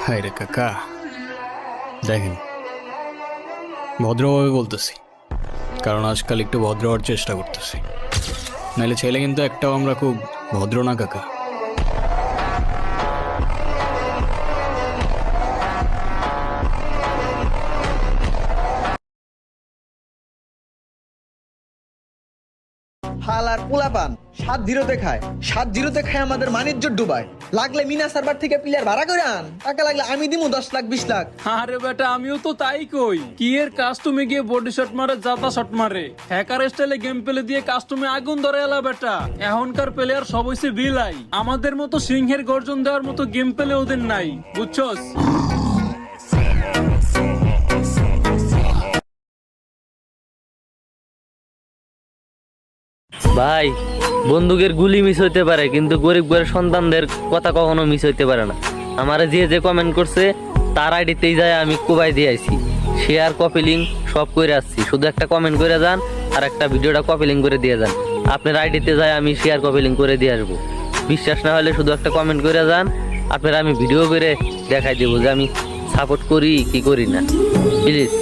হায় রে কাকা, দেখেন ভদ্রভাবে বলতেছি, কারণ আজকাল একটু ভদ্র হওয়ার চেষ্টা করতেছি, নাহলে ছেলে কিন্তু একটাও আমরা খুব ভদ্র না কাকা। হালার পোলাপান 7-0 খায়, 7-0 খায় আমাদের মানিজ্য ডুবায়। লাগলে মিনা সার্ভার থেকে প্লেয়ার ভাড়া করে আন, টাকা লাগলে আমি দিমু 10 লাখ 20 লাখ। আরে বেটা আমিও তো তাই কই, কি এর কাস্টমে গিয়ে বডি শট মারে, জাতা শট মারে, হ্যাকার স্টাইলে গেম পেলে দিয়ে কাস্টমে আগুন ধরে এলা বেটা। এখনকার প্লেয়ার সব হইছে বিলাই, আমাদের মতো সিংহের গর্জন দেওয়ার মতো গেম পেলে ওদের নাই, বুঝছস? ভাই, বন্দুকের গুলি মিস হইতে পারে কিন্তু গরিব ঘরের সন্তানদের কথা কখনো মিস হইতে পারে না। আমারে যে কমেন্ট করছে তার আইডিতেই যায় আমি কোবাই দিয়ে আইছি, শেয়ার কপি লিঙ্ক সব করে আসছি। শুধু একটা কমেন্ট করে যান আর একটা ভিডিওটা কপি লিঙ্ক করে দিয়ে যান, আপনার আইডিতে যায় আমি শেয়ার কপি লিঙ্ক করে দিয়ে আসবো। বিশ্বাস না হলে শুধু একটা কমেন্ট করে যান, আপনারা আমি ভিডিও করে দেখাই দেবো যে আমি সাপোর্ট করি কি করি না, প্লিজ।